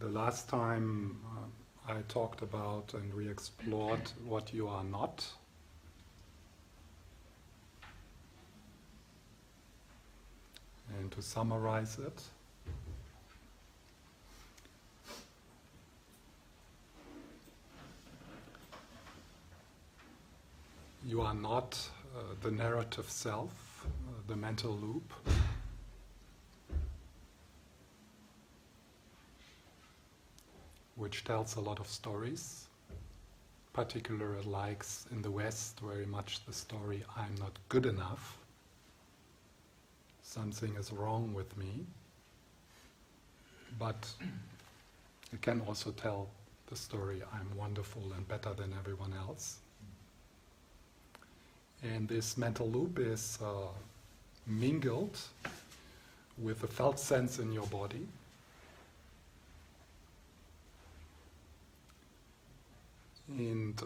The last time I talked about and we explored what you are not. And to summarize it, you are not the narrative self, the mental loop. Which tells a lot of stories, particularly likes in the West very much the story, I'm not good enough, something is wrong with me, but it can also tell the story, I'm wonderful and better than everyone else. And this mental loop is mingled with the felt sense in your body. And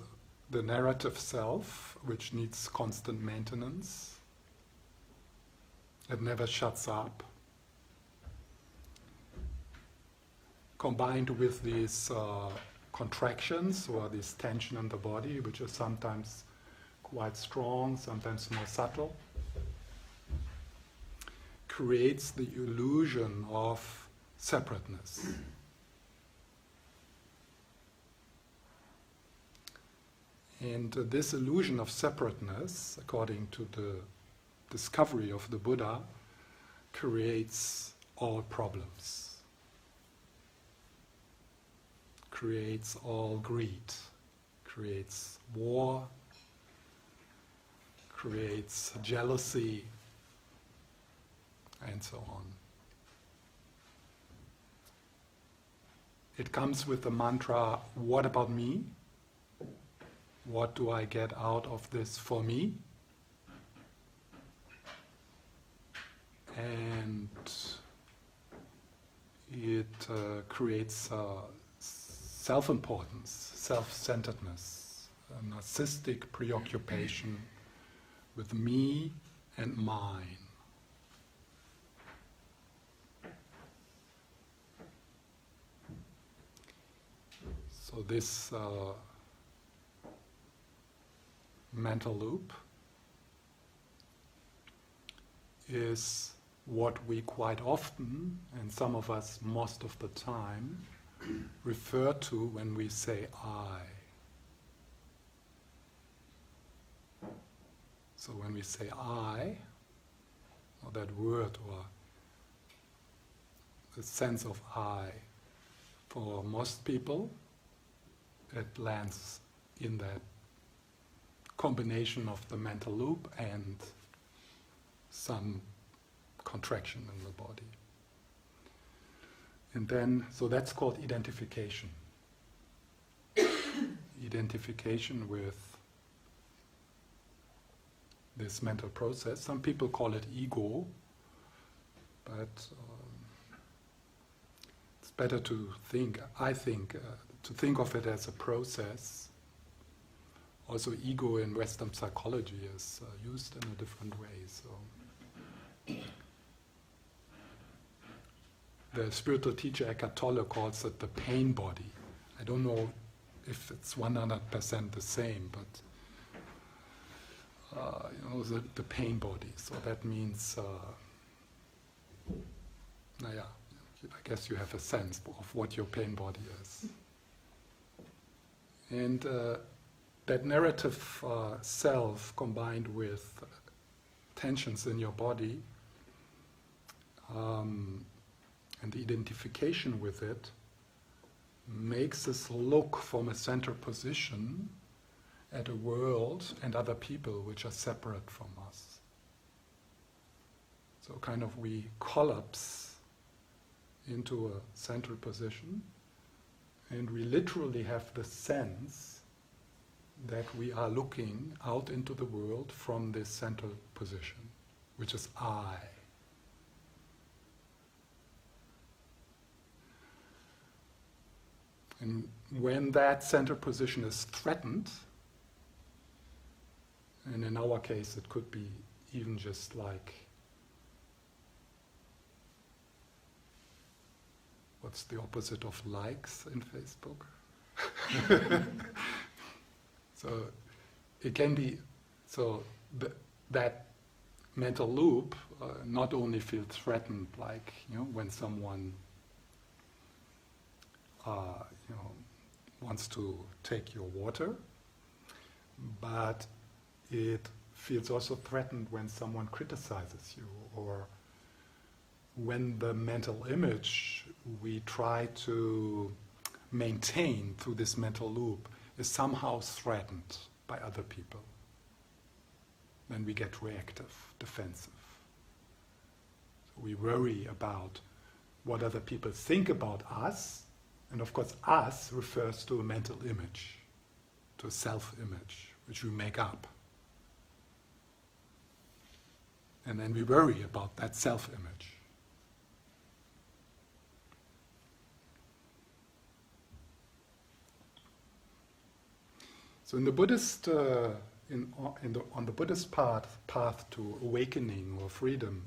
the narrative self, which needs constant maintenance, it never shuts up, combined with these contractions or this tension in the body, which is sometimes quite strong, sometimes more subtle, creates the illusion of separateness. And this illusion of separateness, according to the discovery of the Buddha, creates all problems, creates all greed, creates war, creates jealousy, and so on. It comes with the mantra, what about me? What do I get out of this for me? And it creates self-importance, self-centeredness, a narcissistic preoccupation with me and mine. So this mental loop is what we quite often, and some of us most of the time, refer to when we say I. So when we say I, or that word, or the sense of I, for most people, it lands in that combination of the mental loop and some contraction in the body. And then, so that's called identification. Identification with this mental process. Some people call it ego, but it's better to think, to think of it as a process. Also, ego in Western psychology is used in a different way. So, the spiritual teacher Eckhart Tolle calls it the pain body. I don't know if it's 100% the same, but the pain body. So that means, I guess you have a sense of what your pain body is. And that narrative self combined with tensions in your body and the identification with it makes us look from a center position at a world and other people which are separate from us. So kind of we collapse into a central position and we literally have the sense that we are looking out into the world from this central position, which is I. And when that center position is threatened, and in our case it could be even just like what's the opposite of likes in Facebook? So it can be, so that mental loop not only feels threatened, like, when someone wants to take your water, but it feels also threatened when someone criticizes you, or when the mental image we try to maintain through this mental loop is somehow threatened by other people. Then we get reactive, defensive. So we worry about what other people think about us, and of course us refers to a mental image, to a self-image, which we make up. And then we worry about that self-image. So in the Buddhist, on the Buddhist path to awakening or freedom,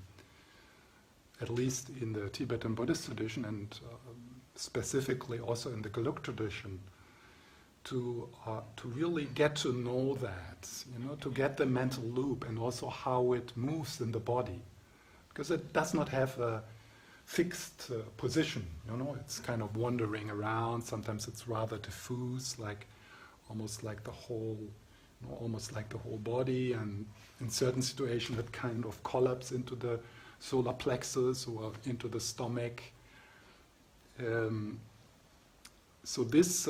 at least in the Tibetan Buddhist tradition, and specifically also in the Gelug tradition, to really get to know that, to get the mental loop and also how it moves in the body, because it does not have a fixed position. It's kind of wandering around. Sometimes it's rather diffuse, like almost like the whole body, and in certain situations it kind of collapses into the solar plexus or into the stomach. So this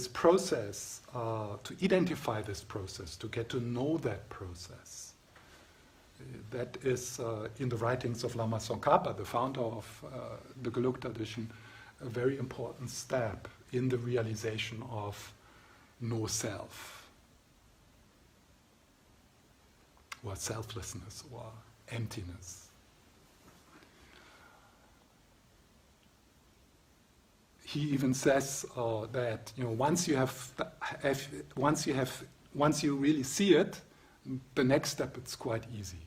process, to identify this process, to get to know that process, that is in the writings of Lama Tsongkhapa, the founder of the Gelug tradition, a very important step in the realization of no self, or selflessness, or emptiness. He even says that once you really see it, the next step it's quite easy.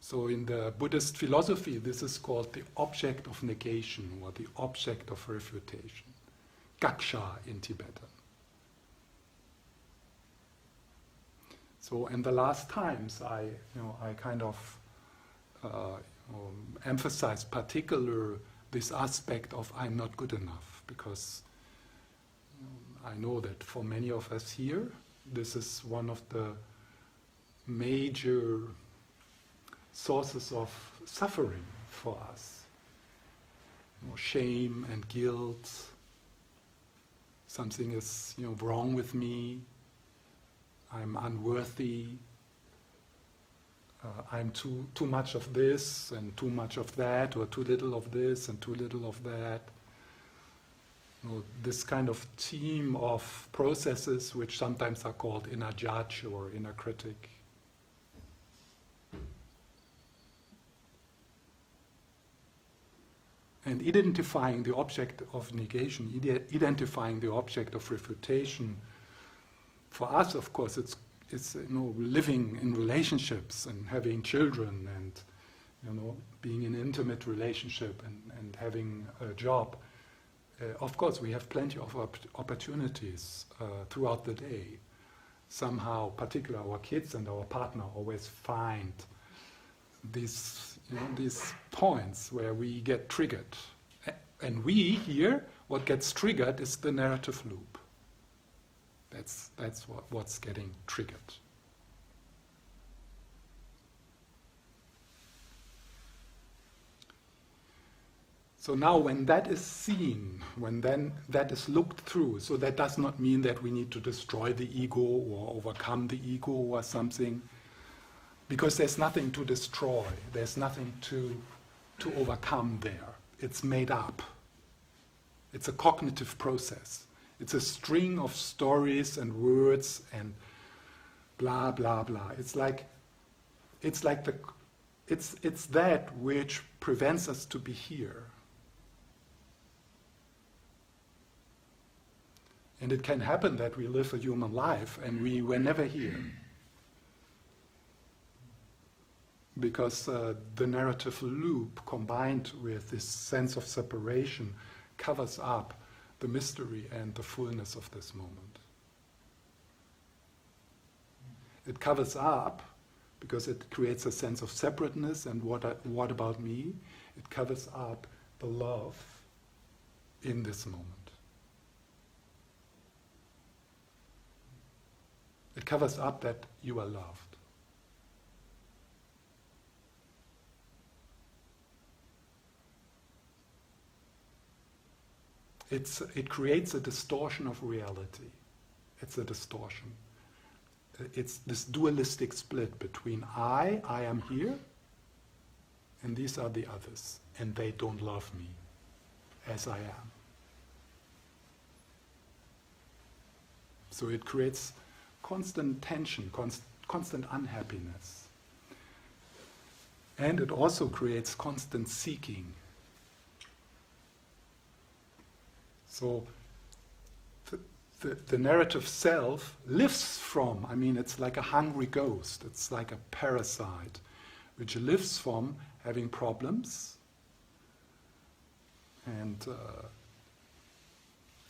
So in the Buddhist philosophy, this is called the object of negation, or the object of refutation, gaksha in Tibetan. So in the last times, I kind of emphasize particular this aspect of I'm not good enough, because I know that for many of us here, this is one of the major sources of suffering for us. Shame and guilt. Something is wrong with me. I'm unworthy. I'm too much of this and too much of that, or too little of this and too little of that. This kind of team of processes which sometimes are called inner judge or inner critic. And identifying the object of negation, identifying the object of refutation, for us, of course, it's living in relationships and having children and being in an intimate relationship and having a job. Of course, we have plenty of opportunities throughout the day. Somehow, particularly our kids and our partner always find these points where we get triggered. And we here, what gets triggered is the narrative loop. That's what's getting triggered. So now when that is seen, when then that is looked through, so that does not mean that we need to destroy the ego or overcome the ego or something, because there's nothing to destroy, there's nothing to overcome there. It's made up. It's a cognitive process. It's a string of stories and words and blah blah blah. It's that which prevents us to be here. And it can happen that we live a human life and we were never here. because the narrative loop combined with this sense of separation covers up the mystery and the fullness of this moment. It covers up because it creates a sense of separateness and what about me? It covers up the love in this moment. It covers up that you are loved. It creates a distortion of reality. It's a distortion. It's this dualistic split between I am here, and these are the others, and they don't love me as I am. So it creates constant tension, constant unhappiness. And it also creates constant seeking. So the narrative self lives from, it's like a hungry ghost, it's like a parasite, which lives from having problems, and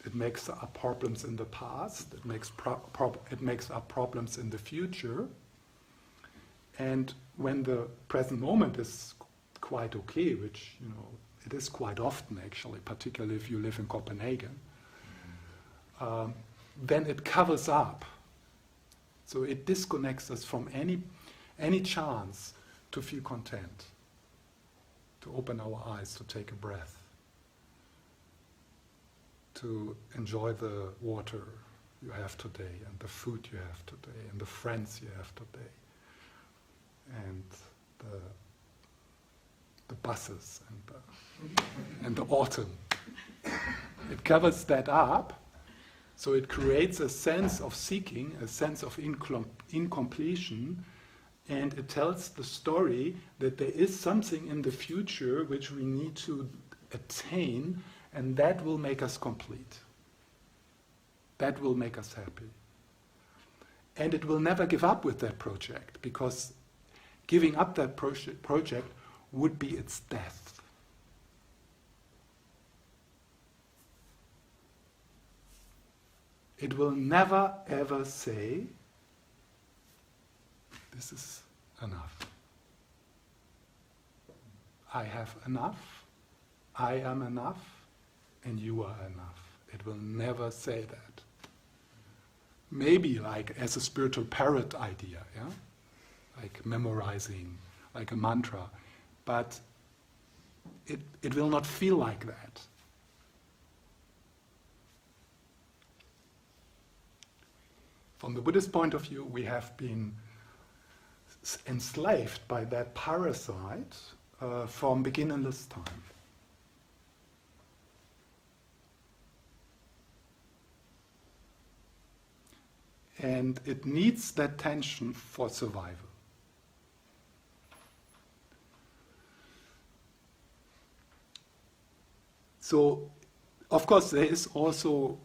it makes up problems in the past, it makes up problems in the future, and when the present moment is quite okay, which it is quite often actually, particularly if you live in Copenhagen, then it covers up. So it disconnects us from any chance to feel content, to open our eyes, to take a breath, to enjoy the water you have today, and the food you have today, and the friends you have today, and the buses, and the autumn. It covers that up, so it creates a sense of seeking, a sense of incompletion, and it tells the story that there is something in the future which we need to attain, and that will make us complete. That will make us happy. And it will never give up with that project, because giving up that project would be its death. It will never ever say, this is enough. I have enough, I am enough, and you are enough. It will never say that. Maybe like as a spiritual parrot idea, yeah? Like memorizing, like a mantra, but it will not feel like that. From the Buddhist point of view, we have been enslaved by that parasite from beginningless time. And it needs that tension for survival. So, of course, there is also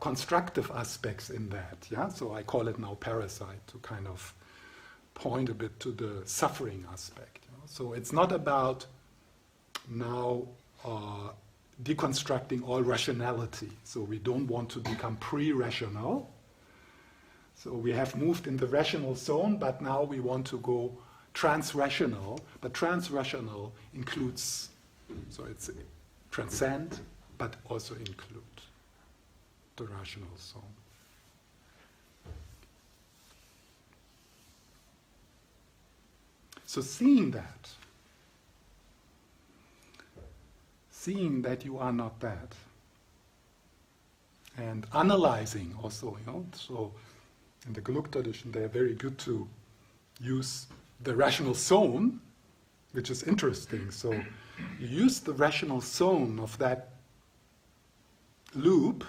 constructive aspects in that. Yeah, so I call it now parasite to kind of point a bit to the suffering aspect. So it's not about now deconstructing all rationality. So we don't want to become pre-rational. So we have moved in the rational zone, but now we want to go trans-rational. But trans-rational includes, so it's transcend, but also include the rational zone. So seeing that you are not that, and analyzing also, so in the Geluk tradition they are very good to use the rational zone, which is interesting. So you use the rational zone of that loop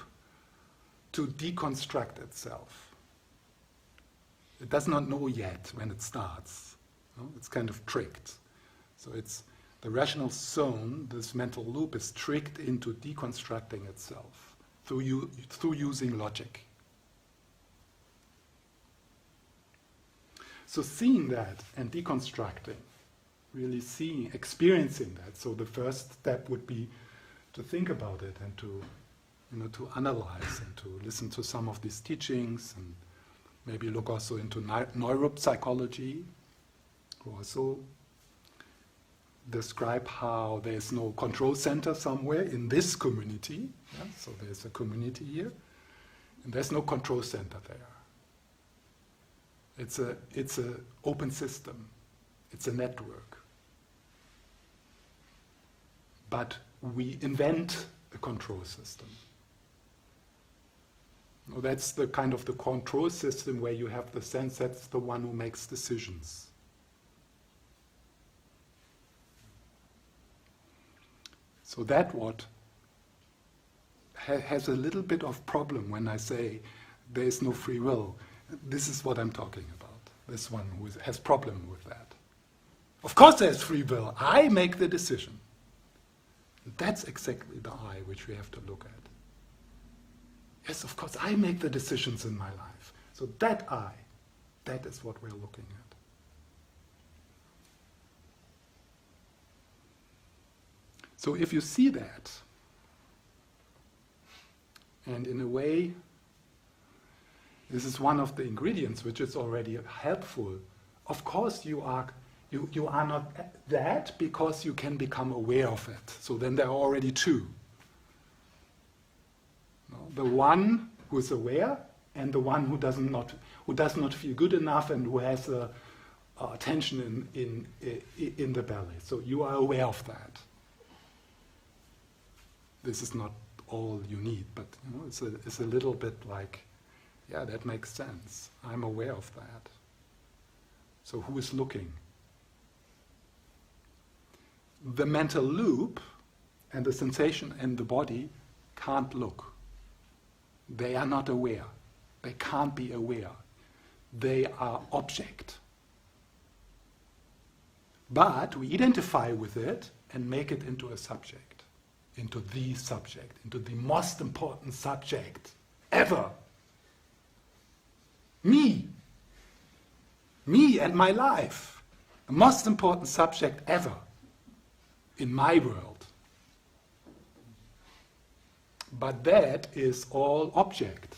to deconstruct itself. It does not know yet when it starts. It's kind of tricked. So it's the rational zone, this mental loop, is tricked into deconstructing itself through using logic. So seeing that and deconstructing really seeing, experiencing that. So the first step would be to think about it and to, to analyze and to listen to some of these teachings and maybe look also into neuropsychology, who also describe how there's no control center somewhere in this community. Yeah? So there's a community here, and there's no control center there. It's a open system. It's a network. But we invent a control system. That's the kind of the control system where you have the sense that's the one who makes decisions. So that what has a little bit of problem when I say there is no free will. This is what I'm talking about. This one who has problem with that. Of course there's free will. I make the decision. That's exactly the I which we have to look at. Yes, of course, I make the decisions in my life. So that I, that is what we're looking at. So if you see that, and in a way, this is one of the ingredients which is already helpful. Of course you are not that because you can become aware of it. So then there are already two. The one who is aware and the one who does not feel good enough and who has a tension in the belly. So you are aware of that. This is not all you need, but it's a little bit like, yeah, that makes sense. I'm aware of that. So who is looking? The mental loop and the sensation in the body can't look. They are not aware. They can't be aware. They are object. But we identify with it and make it into a subject, into the most important subject ever. Me and my life, the most important subject ever in my world. But that is all object,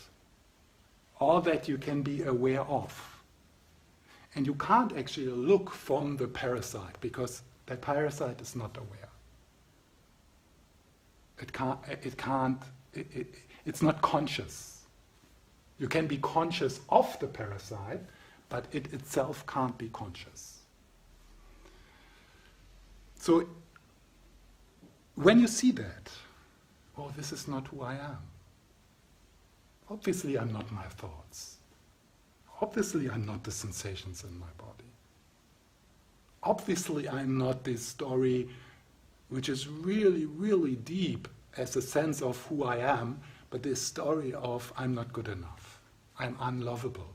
all that you can be aware of. And you can't actually look from the parasite because that parasite is not aware. It's not conscious. You can be conscious of the parasite, but it itself can't be conscious. So when you see that, oh, this is not who I am. Obviously I'm not my thoughts. Obviously I'm not the sensations in my body. Obviously I'm not this story which is really, really deep as a sense of who I am, but this story of I'm not good enough. I'm unlovable.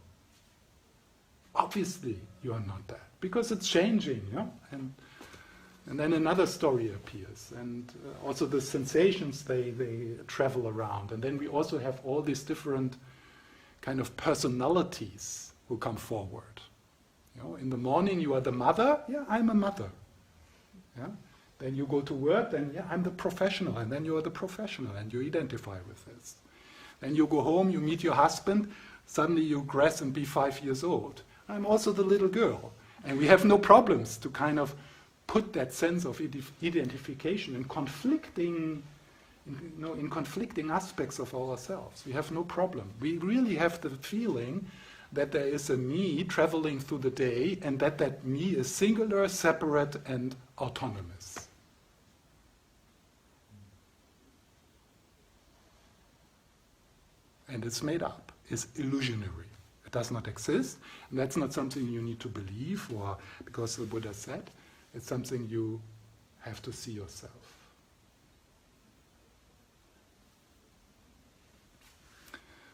Obviously you are not that, because it's changing, yeah? And then another story appears, and also the sensations, they travel around. And then we also have all these different kind of personalities who come forward. In the morning you are the mother, yeah, I'm a mother. Yeah? Then you go to work, then yeah, I'm the professional, and then you are the professional, and you identify with this. Then you go home, you meet your husband, suddenly you grasp and be 5 years old. I'm also the little girl. And we have no problems to kind of put that sense of identification in conflicting aspects of ourselves. We have no problem. We really have the feeling that there is a me traveling through the day, and that me is singular, separate, and autonomous. And it's made up. It's illusionary. It does not exist, and that's not something you need to believe, or because the Buddha said. It's something you have to see yourself.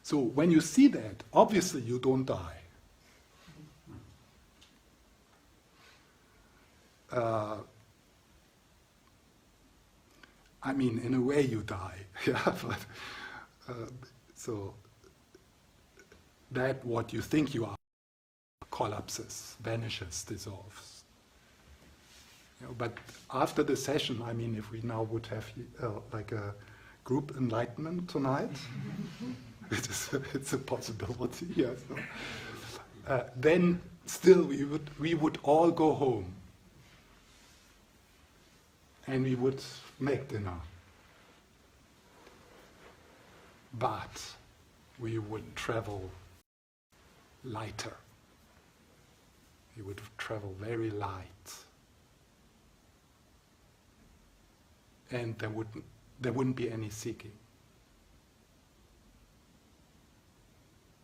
So when you see that, obviously you don't die. I mean, in a way you die, yeah. But so that what you think you are collapses, vanishes, dissolves. But after the session, I mean, if we now would have like a group enlightenment tonight, it's a possibility, yes. Then still we would all go home and we would make dinner. But we would travel lighter. We would travel very light. And there wouldn't be any seeking.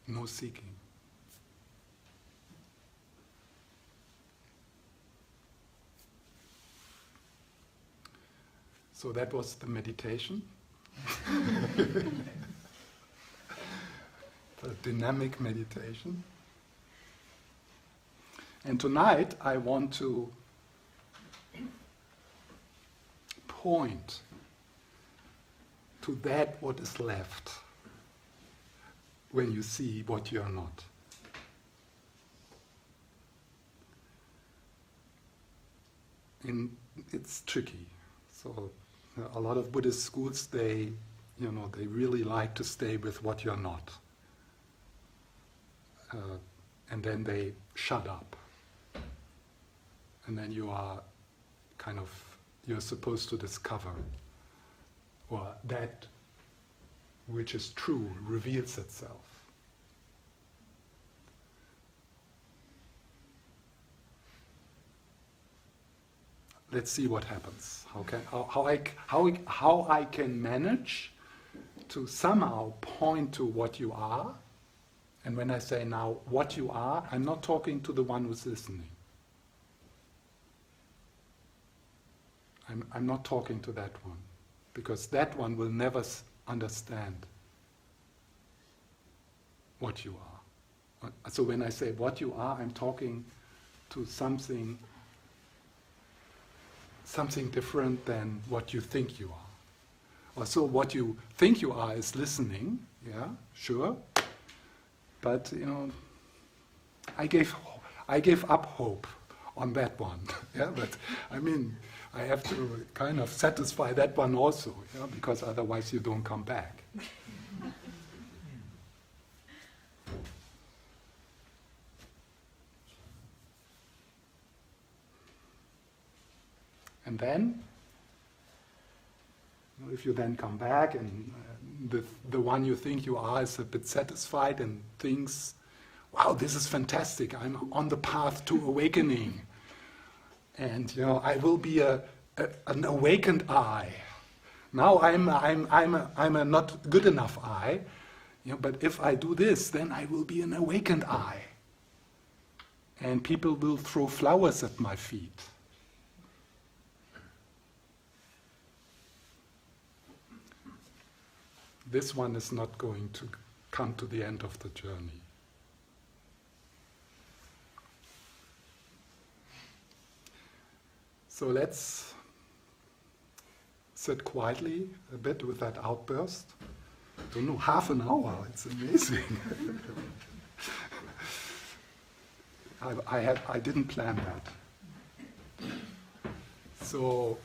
No seeking. So that was the meditation. The dynamic meditation. And tonight I want to point to that what is left when you see what you are not. And it's tricky. So a lot of Buddhist schools, they really like to stay with what you're not. And then they shut up. And then you're supposed to discover, or that which is true reveals itself. Let's see what happens. How I can manage to somehow point to what you are. And when I say now what you are, I'm not talking to the one who's listening. I'm not talking to that one, because that one will never understand what you are. So when I say what you are, I'm talking to something different than what you think you are. Also, what you think you are is listening, yeah, sure. But I gave up hope on that one. Yeah, but I mean, I have to kind of satisfy that one also, yeah, because otherwise you don't come back. And then, if you then come back and the one you think you are is a bit satisfied and thinks, wow, this is fantastic, I'm on the path to awakening. And I will be an awakened I. Now I'm a not good enough I, but if I do this, then I will be an awakened I. And people will throw flowers at my feet. This one is not going to come to the end of the journey. So let's sit quietly a bit with that outburst. I don't know, half an hour, it's amazing. I didn't plan that. So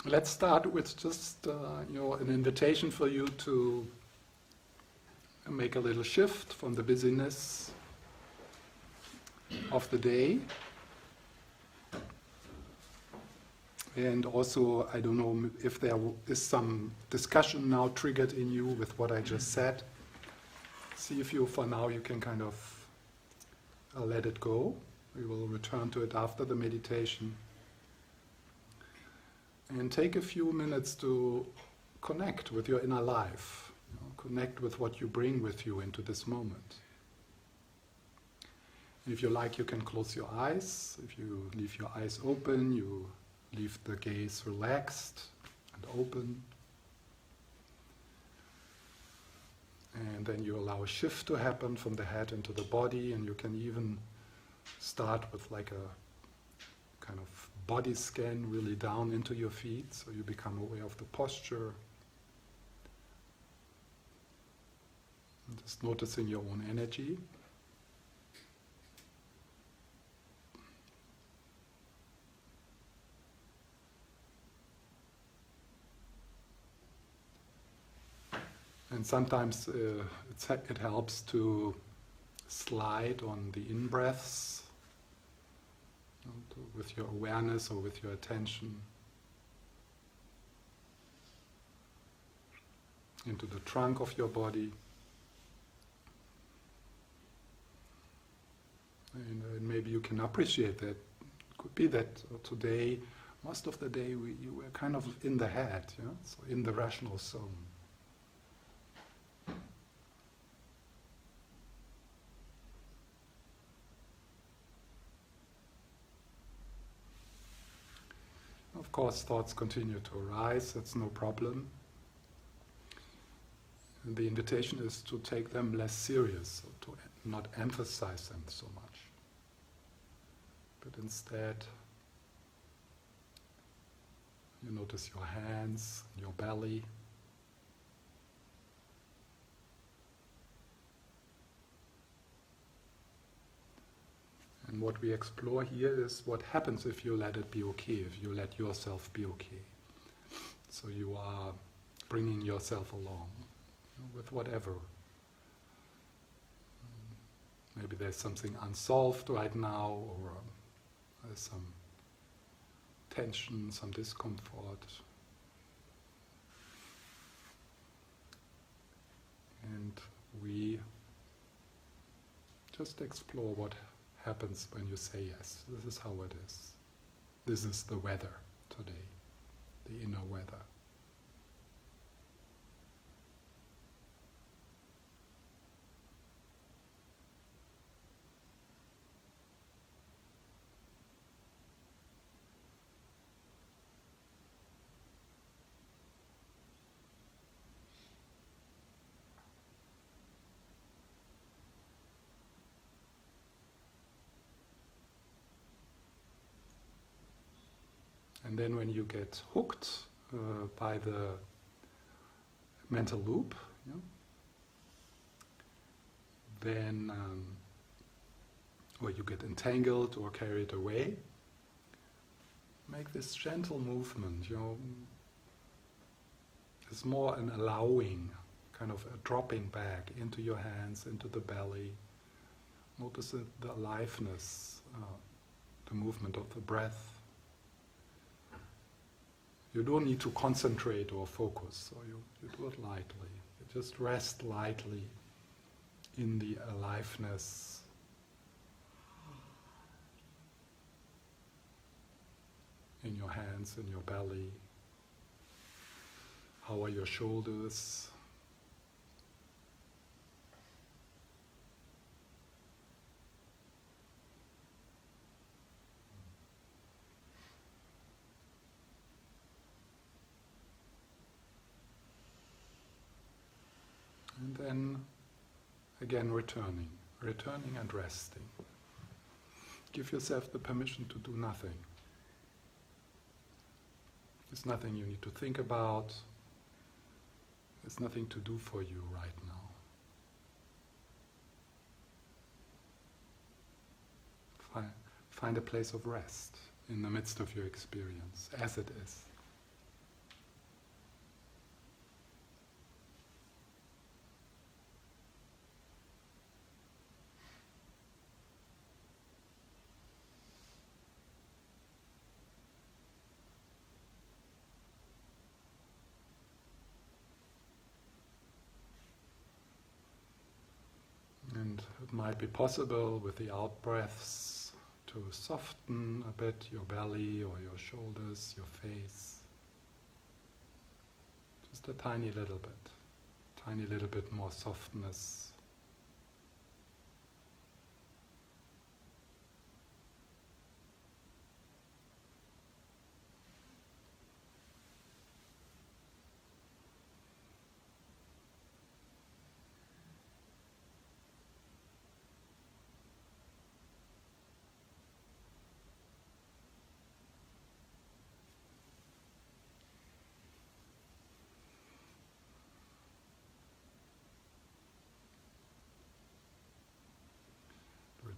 let's start with just an invitation for you to make a little shift from the busyness of the day. And also, I don't know if there is some discussion now triggered in you with what I just said. See if for now, you can kind of let it go. We will return to it after the meditation. And take a few minutes to connect with your inner life. Connect with what you bring with you into this moment. If you like, you can close your eyes. If you leave your eyes open, you leave the gaze relaxed and open. And then you allow a shift to happen from the head into the body, and you can even start with like a kind of body scan really down into your feet, so you become aware of the posture. And just noticing your own energy. And sometimes it helps to slide on the in-breaths, with your awareness or with your attention into the trunk of your body. And maybe you can appreciate that. It could be that today, most of the day, you were kind of in the head, so in the rational zone. Of course, thoughts continue to arise, that's no problem. And the invitation is to take them less serious, so to not emphasize them so much. But instead, you notice your hands, your belly. And what we explore here is what happens if you let it be okay, if you let yourself be okay. So you are bringing yourself along with whatever. Maybe there's something unsolved right now, or there's some tension, some discomfort. And we just explore what happens when you say yes. This is how it is. This is the weather today, the inner weather. And then when you get hooked by the mental loop, then, or you get entangled or carried away, make this gentle movement, It's more an allowing, kind of a dropping back into your hands, into the belly. Notice the aliveness, the movement of the breath. You don't need to concentrate or focus, so you do it lightly. You just rest lightly in the aliveness. In your hands, in your belly. How are your shoulders? And then again returning and resting. Give yourself the permission to do nothing. There's nothing you need to think about. There's nothing to do for you right now. Find a place of rest in the midst of your experience, as it is. And it might be possible with the out-breaths to soften a bit your belly or your shoulders, your face. Just a tiny little bit more softness.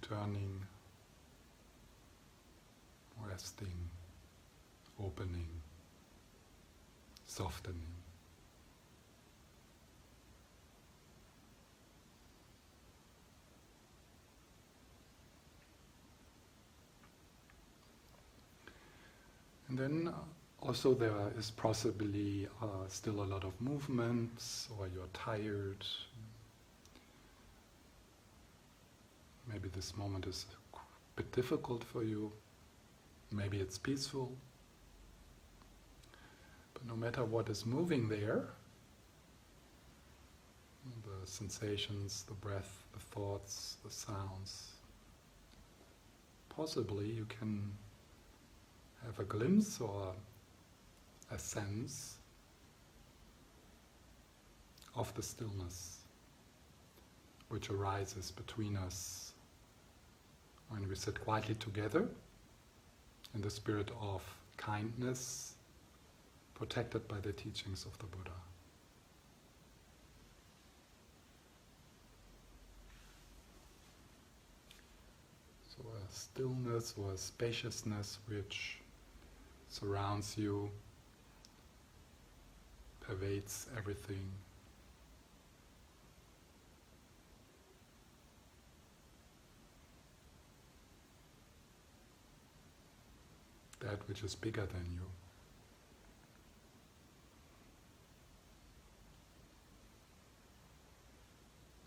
Returning, resting, opening, softening. And then also there is possibly still a lot of movements, or you're tired. Maybe this moment is a bit difficult for you. Maybe it's peaceful. But no matter what is moving there, the sensations, the breath, the thoughts, the sounds, possibly you can have a glimpse or a sense of the stillness which arises between us when we sit quietly together in the spirit of kindness, protected by the teachings of the Buddha. So a stillness or a spaciousness which surrounds you, pervades everything. That which is bigger than you.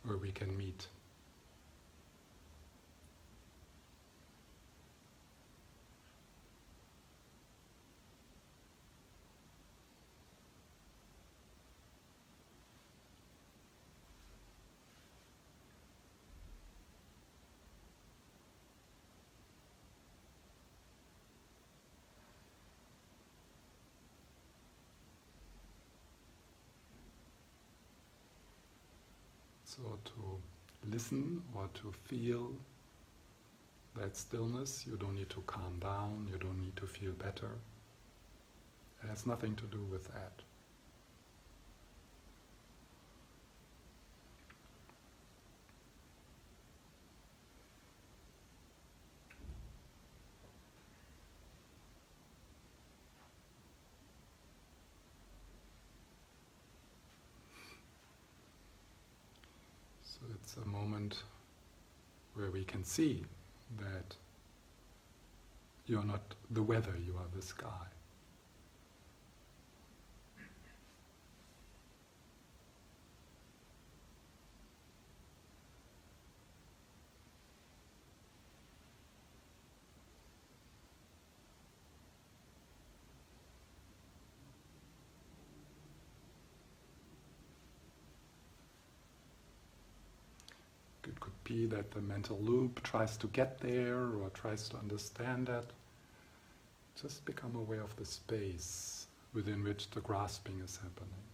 Where we can meet. So to listen or to feel that stillness, you don't need to calm down, you don't need to feel better. It has nothing to do with that. So it's a moment where we can see that you're not the weather, you are the sky. It could be that the mental loop tries to get there or tries to understand that. Just become aware of the space within which the grasping is happening.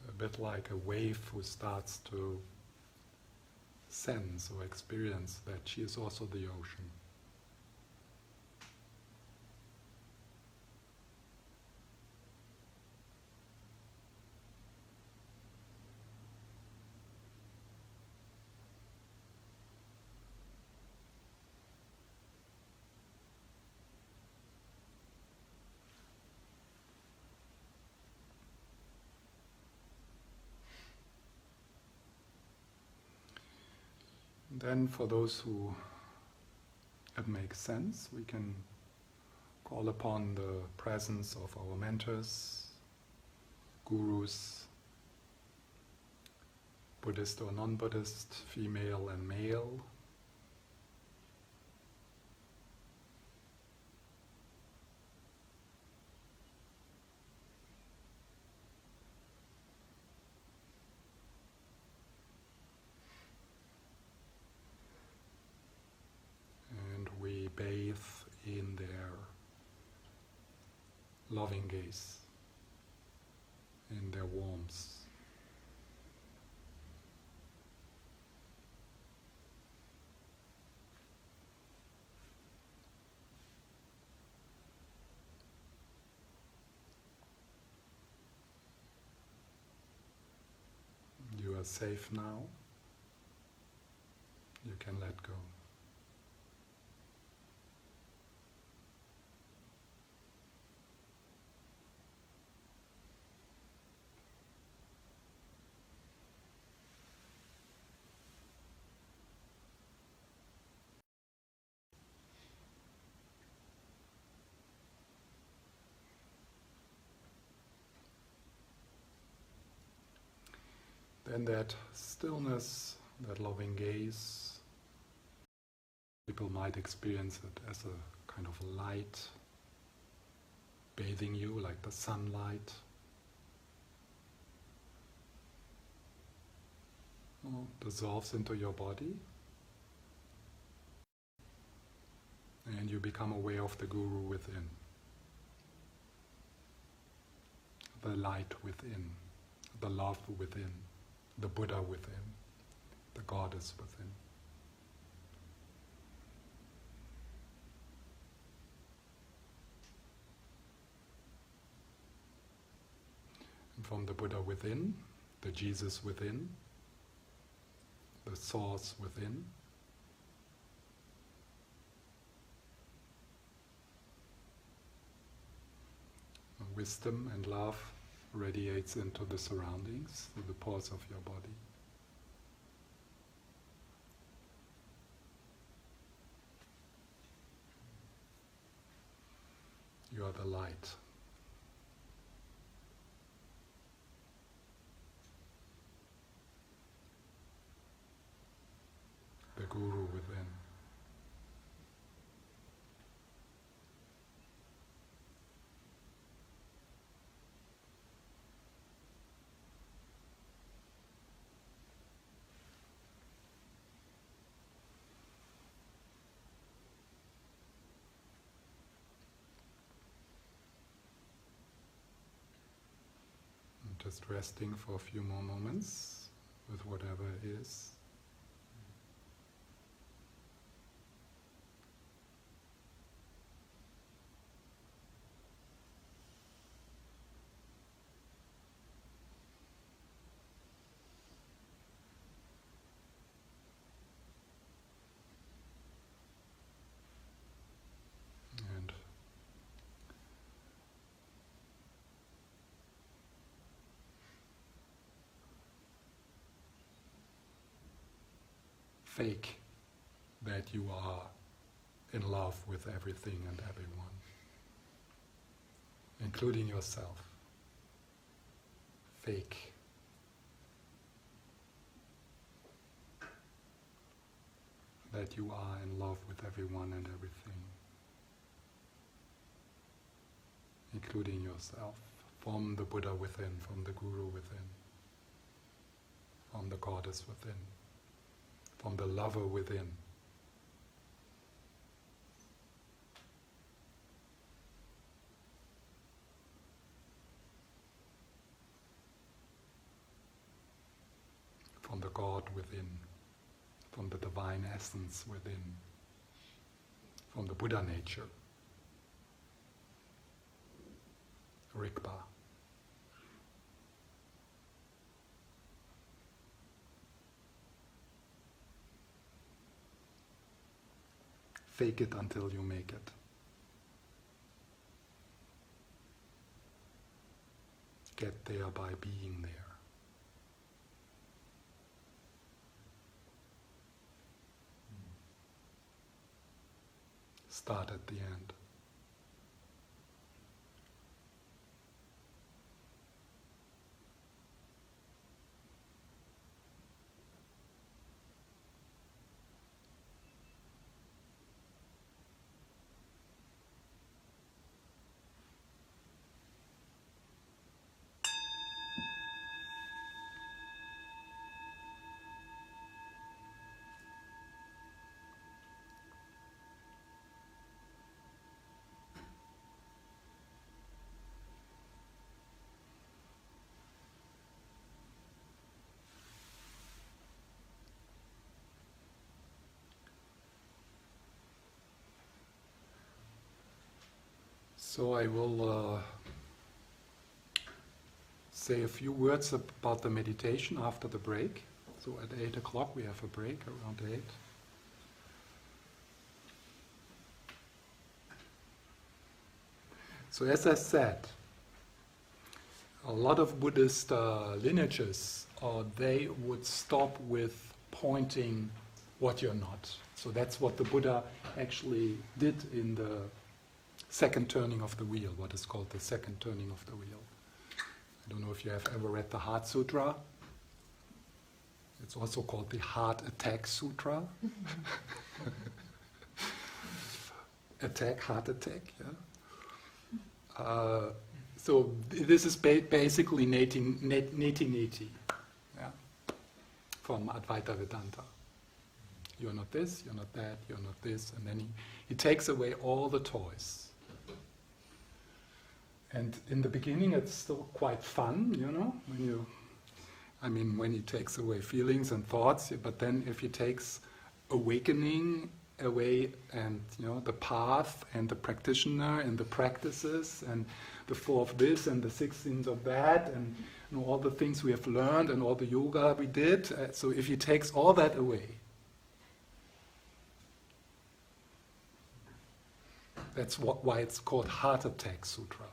A bit like a wave who starts to sense or experience that she is also the ocean. Then for those who it makes sense, we can call upon the presence of our mentors, gurus, Buddhist or non-Buddhist, female and male. We bathe in their loving gaze, in their warmth. are safe now, you can let go. Then that stillness, that loving gaze, people might experience it as a kind of light bathing you, like the sunlight. Dissolves into your body, and you become aware of the Guru within, the light within, the love within, the Buddha within, the Goddess within. And from the Buddha within, the Jesus within, the Source within, wisdom and love radiates into the surroundings, through the pores of your body. You are the light. The Guru within. Just resting for a few more moments with whatever it is. And fake that you are in love with everything and everyone, including yourself. Fake. That you are in love with everyone and everything, including yourself, from the Buddha within, from the Guru within, from the Goddess within, from the lover within. From the God within, from the divine essence within, from the Buddha nature, Rigpa. Fake it until you make it. Get there by being there. Start at the end. So I will say a few words about the meditation after the break. So at 8 o'clock we have a break, around 8. So as I said, a lot of Buddhist lineages, they would stop with pointing what you're not. So that's what the Buddha actually did in the second turning of the wheel, what is called the second turning of the wheel. I don't know if you have ever read the Heart Sutra. It's also called the Heart Attack Sutra. Heart attack, yeah. So this is basically neti, yeah, from Advaita Vedanta. You're not this, you're not that, you're not this, and then he takes away all the toys. And in the beginning it's still quite fun, when he takes away feelings and thoughts, but then if he takes awakening away and the path and the practitioner and the practices and the 4 of this and the 16 of that and all the things we have learned and all the yoga we did, so if he takes all that away, that's why it's called Heart Attack Sutra.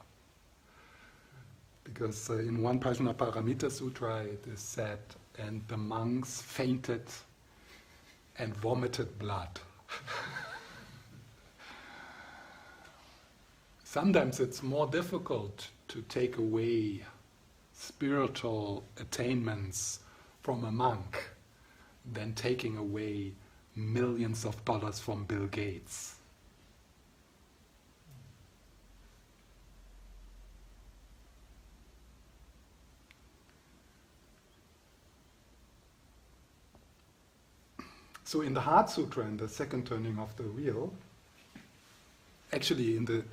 Because in one Prajnaparamita Sutra it is said, and the monks fainted and vomited blood. Sometimes it's more difficult to take away spiritual attainments from a monk than taking away millions of dollars from Bill Gates. So in the Heart Sutra, in the second turning of the wheel, actually in the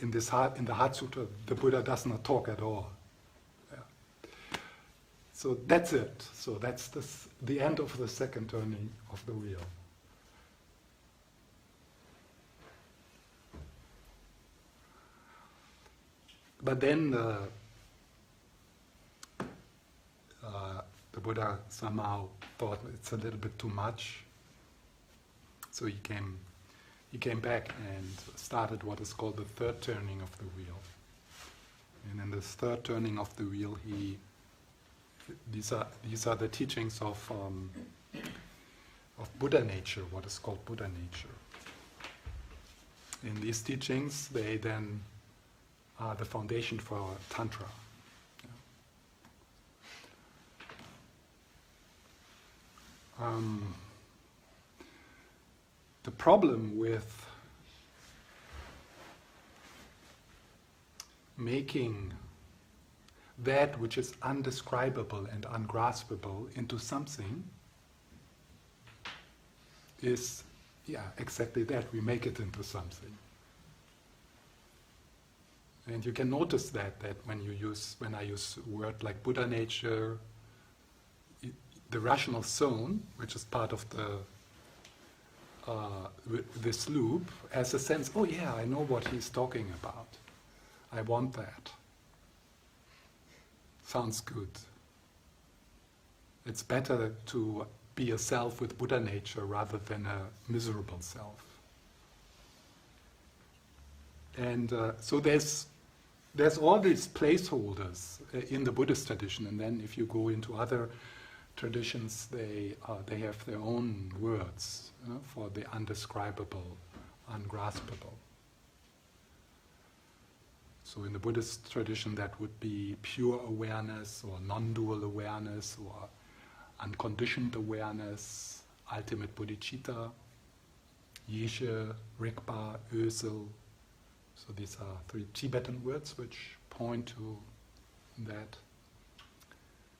Heart Sutra, the Buddha does not talk at all. Yeah. So that's it. So that's the end of the second turning of the wheel. But then the Buddha somehow thought it's a little bit too much. So he came back and started what is called the third turning of the wheel. And in this third turning of the wheel, these are the teachings of Buddha nature, what is called Buddha nature. In these teachings, they then are the foundation for Tantra. The problem with making that which is undescribable and ungraspable into something is, exactly that. We make it into something. And you can notice that when I use a word like Buddha nature, the rational zone, which is part of this loop, has a sense, oh yeah, I know what he's talking about. I want that. Sounds good. It's better to be a self with Buddha nature rather than a miserable self. And so there's all these placeholders in the Buddhist tradition, and then if you go into other traditions, they have their own words for the undescribable, ungraspable. So in the Buddhist tradition, that would be pure awareness, or non-dual awareness, or unconditioned awareness, ultimate bodhicitta, yeshe, rigpa, ösel. So these are 3 Tibetan words which point to that.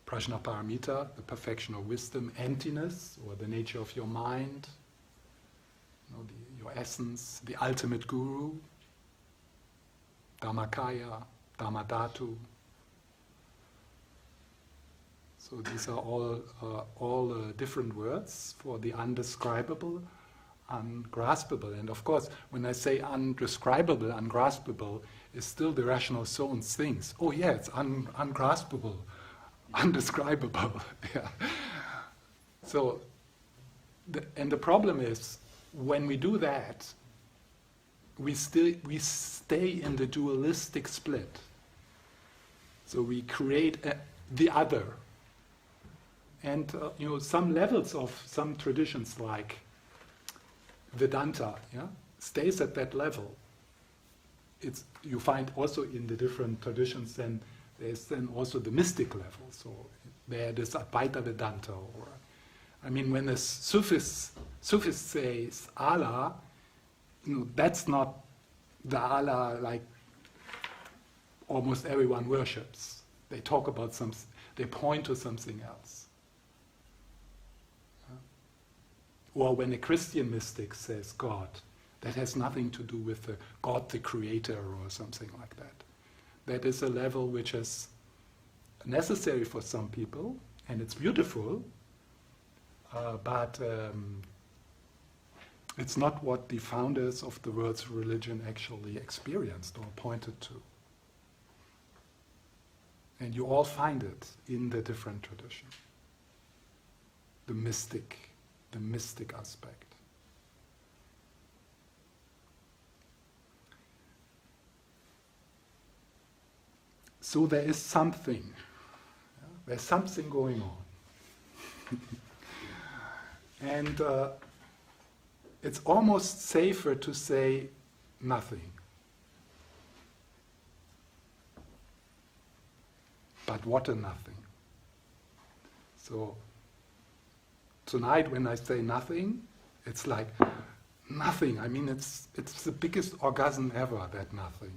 Prajnaparamita, the perfection of wisdom, emptiness, or the nature of your mind, your essence, the ultimate guru, Dhammakaya, Dhammadhatu. So these are all different words for the undescribable, ungraspable. And of course, when I say undescribable, ungraspable, is still the rational zone's things. Oh yeah, it's ungraspable. undescribable. Yeah. So, the problem is, when we do that, we stay in the dualistic split. So we create the other. And some levels of some traditions like Vedanta, stays at that level. You find also in the different traditions, then there's then also the mystic level. So there's Advaita Vedanta, or when a Sufist says Allah, that's not the Allah like almost everyone worships. They talk about they point to something else. Or when a Christian mystic says God, that has nothing to do with the God the Creator or something like that. That is a level which is necessary for some people, and it's beautiful, but it's not what the founders of the world's religion actually experienced or pointed to. And you all find it in the different traditions. The mystic aspect. So there is something. There's something going on. And it's almost safer to say nothing. But what a nothing. So tonight when I say nothing, it's like nothing. It's the biggest orgasm ever, that nothing.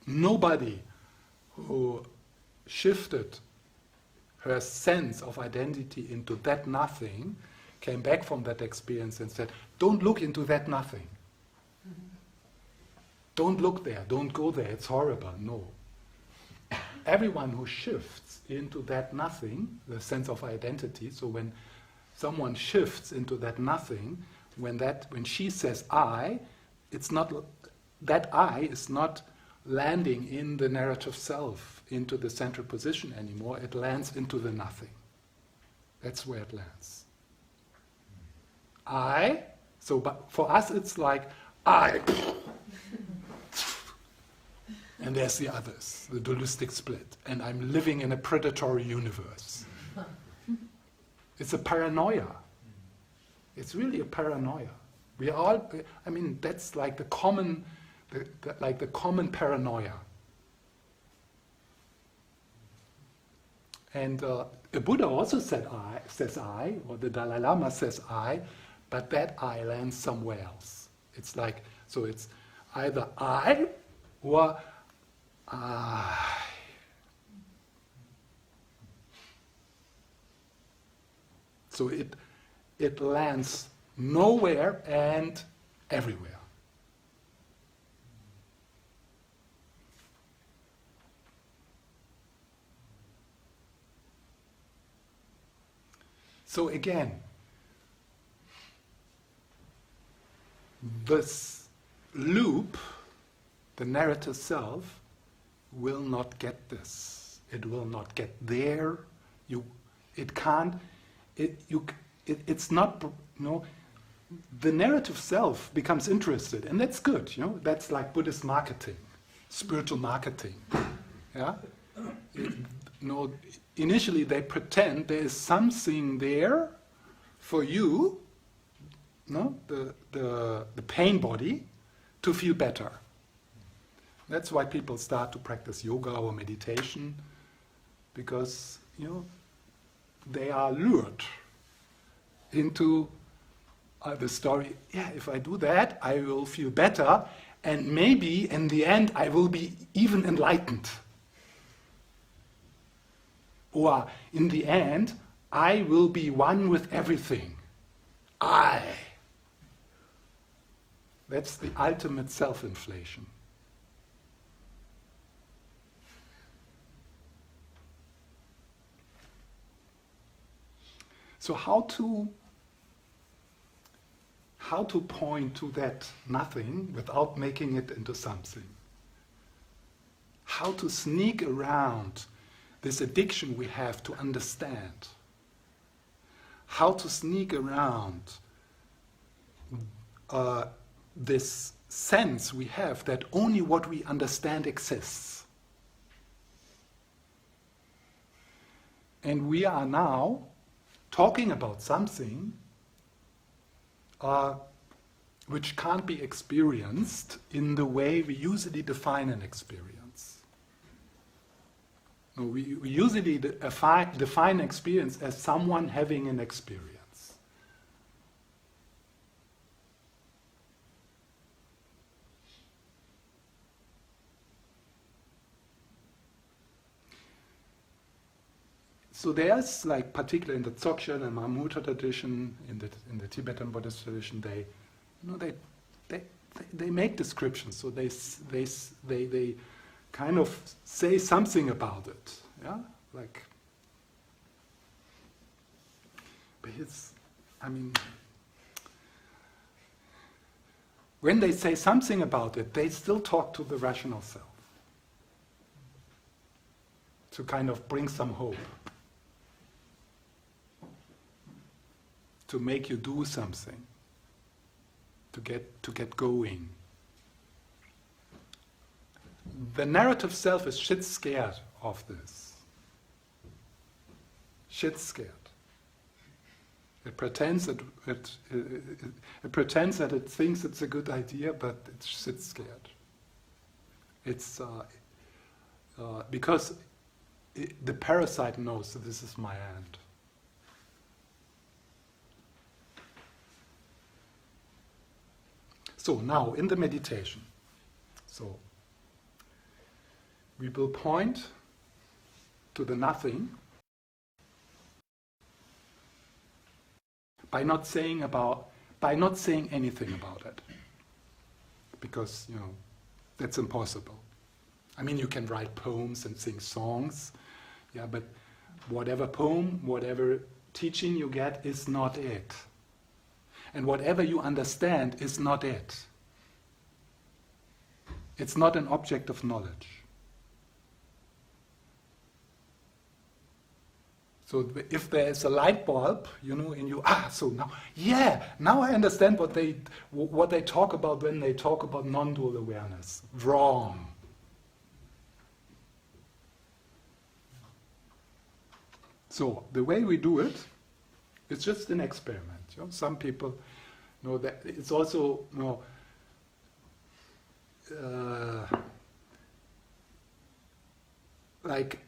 Nobody who shifted her sense of identity into that nothing came back from that experience and said, don't look into that nothing. Don't look there, don't go there, it's horrible. No. Everyone who shifts into that nothing, the sense of identity, so when someone shifts into that nothing, when she says I, it's not, that I is not landing in the narrative self, into the central position anymore, it lands into the nothing. That's where it lands. But for us it's like, I, and there's the others, the dualistic split, and I'm living in a predatory universe. It's a paranoia. It's really a paranoia. We all, that's like the common paranoia. And a Buddha also says I, or the Dalai Lama says I, but that I lands somewhere else. It's like, so it's either I or I. So it lands nowhere and everywhere. So again, this loop, the narrative self, will not get this. It will not get there. It's not. The narrative self becomes interested, and that's good. That's like Buddhist marketing, spiritual marketing. Yeah. Initially they pretend there is something there for you, the pain body, to feel better. That's why people start to practice yoga or meditation, because they are lured into the story. Yeah, if I do that, I will feel better, and maybe in the end I will be even enlightened. Or in the end, I will be one with everything. I. That's the ultimate self-inflation. So how how to point to that nothing without making it into something. How to sneak around this addiction we have to understand. How to sneak around this sense we have that only what we understand exists. And we are now talking about something which can't be experienced in the way we usually define an experience. No, we usually define experience as someone having an experience. So there's, like, particularly in the Dzogchen and Mahamudra tradition, in the Tibetan Buddhist tradition, they make descriptions. So they kind of say something about it, yeah. Like, but when they say something about it, they still talk to the rational self to kind of bring some hope. To make you do something, to get going. The narrative self is shit scared of this. Shit scared. It pretends that it thinks it's a good idea, but it's shit scared. It's because the parasite knows that this is my end. So now, in the meditation, so we will point to the nothing by not saying anything about it, because that's impossible. I mean, you can write poems and sing songs, yeah, but whatever poem, whatever teaching you get is not it. And whatever you understand is not it. It's not an object of knowledge. So if there is a light bulb, in you, so now I understand what they talk about when they talk about non-dual awareness. Wrong. So the way we do it, it's just an experiment. Some people know that it's also like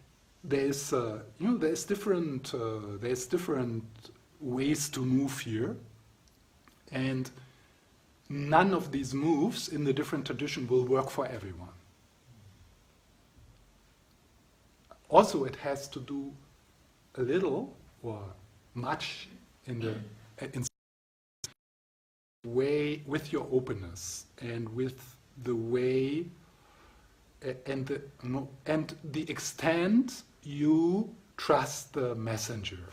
there's different ways to move here, and none of these moves in the different tradition will work for everyone. Also, it has to do a little or much in way with your openness and with the way and the extent you trust the messenger.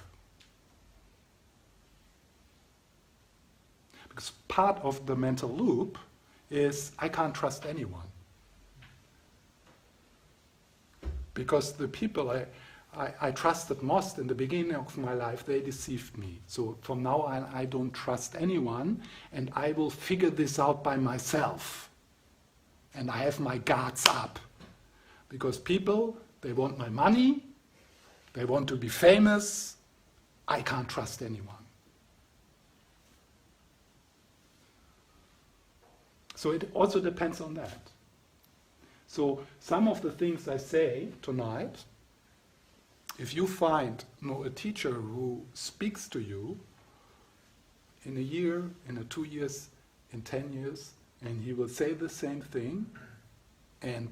Because part of the mental loop is I can't trust anyone. Because the people I trusted most in the beginning of my life, they deceived me. So from now on, I don't trust anyone, and I will figure this out by myself. And I have my guards up. Because people, they want my money, they want to be famous, I can't trust anyone. So it also depends on that. So some of the things I say tonight, if you find a teacher who speaks to you in a year, in 2 years, in 10 years, and he will say the same thing, and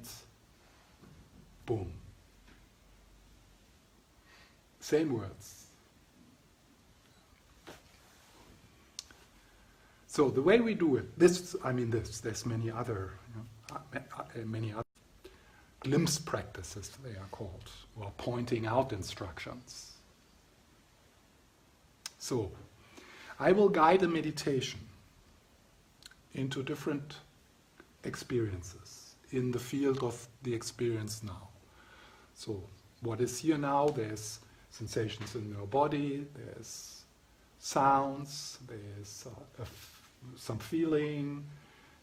boom. Same words. So the way we do it, there's many other glimpse practices, they are called, or pointing out instructions. So, I will guide a meditation into different experiences in the field of the experience now. So what is here now? There's sensations in your body, there's sounds, there's some feeling,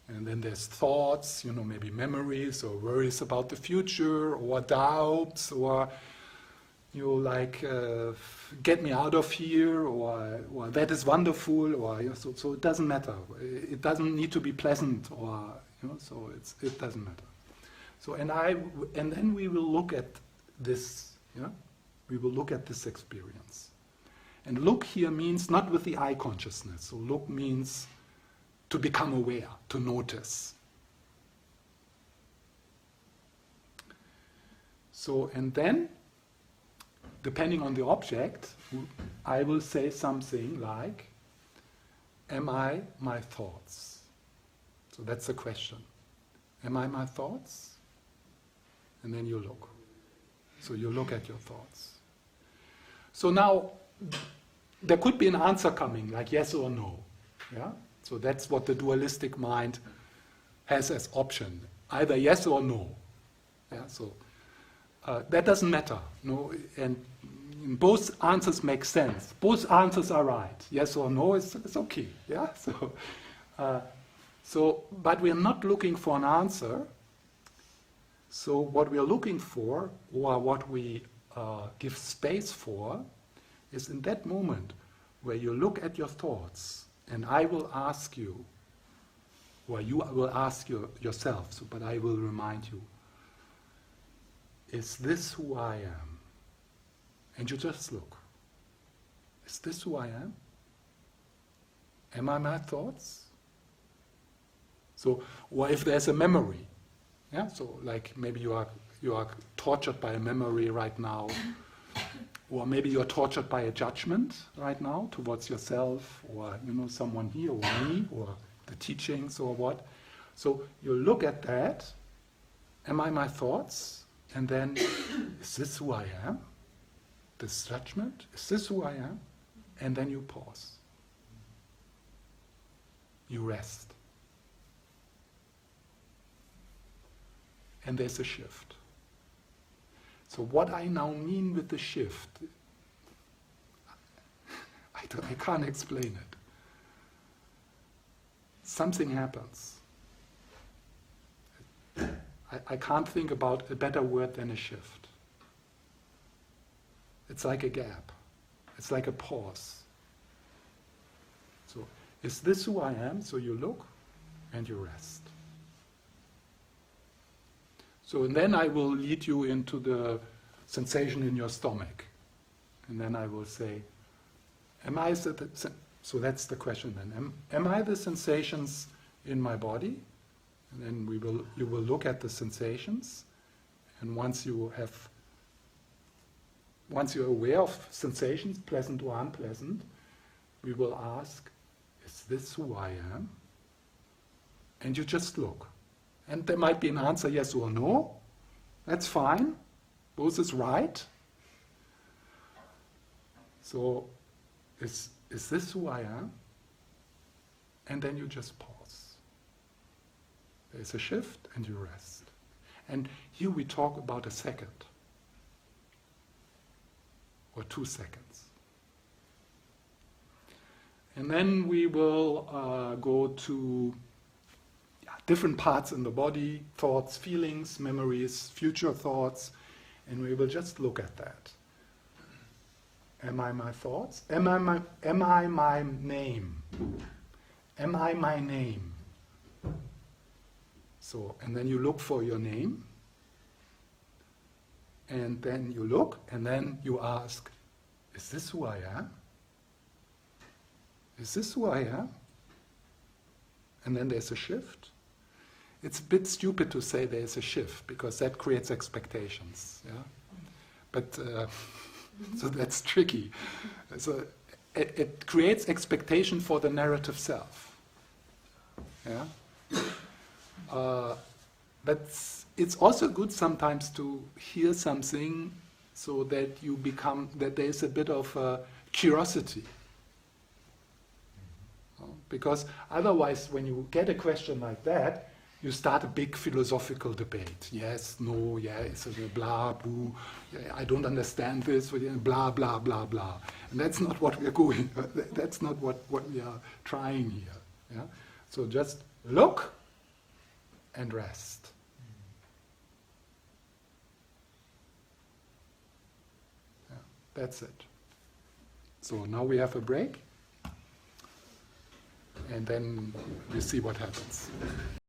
and then there's thoughts, maybe memories or worries about the future, or doubts, or get me out of here, or that is wonderful, or so it doesn't matter. It doesn't need to be pleasant, or so it doesn't matter. So and then we will look at this. We will look at this experience. And look here means not with the eye consciousness. So look means to become aware, to notice. So, and then, depending on the object, I will say something like, am I my thoughts? So that's the question. Am I my thoughts? And then you look. So you look at your thoughts. So now, there could be an answer coming, like yes or no. Yeah? So that's what the dualistic mind has as option, either yes or no. Yeah? So that doesn't matter. No, and both answers make sense. Both answers are right. Yes or no is okay. Yeah. But we are not looking for an answer. So what we are looking for, or what we give space for, is in that moment where you look at your thoughts, and I will ask you, or you will ask yourself, but I will remind you, is this who I am? And you just look. Is this who I am? Am I my thoughts? So, or if there's a memory, yeah. So, like maybe you are tortured by a memory right now, or maybe you are tortured by a judgment right now towards yourself, or someone here, or me, or the teachings, or what. So you look at that. Am I my thoughts? And then, is this who I am? This judgment? Is this who I am? And then you pause. You rest. And there's a shift. So what I now mean with the shift, I can't explain it. Something happens. I can't think about a better word than a shift. It's like a gap. It's like a pause. So, is this who I am? So you look and you rest. So, and then I will lead you into the sensation in your stomach. And then I will say, so that's the question then. Am I the sensations in my body? And then you will look at the sensations. And once you're aware of sensations, pleasant or unpleasant, we will ask, is this who I am? And you just look. And there might be an answer, yes or no. That's fine. Both is right. So, is this who I am? And then you just pause. There's a shift and you rest. And here we talk about a second. Or 2 seconds. And then we will go to different parts in the body, thoughts, feelings, memories, future thoughts, and we will just look at that. Am I my thoughts? Am I my name? Am I my name? So, and then you look for your name, and then you look, and then you ask, is this who I am? Is this who I am? And then there's a shift. It's a bit stupid to say there's a shift, because that creates expectations. Yeah? But, so that's tricky. So it creates expectation for the narrative self. Yeah? But it's also good sometimes to hear something so that that there's a bit of curiosity. Because otherwise, when you get a question like that, you start a big philosophical debate. Yes, no, yes, blah, boo, I don't understand this, blah, blah, blah, blah. And that's not what we are going, that's not what we are trying here. Yeah? So just look and rest. Yeah, that's it. So now we have a break, and then we see what happens.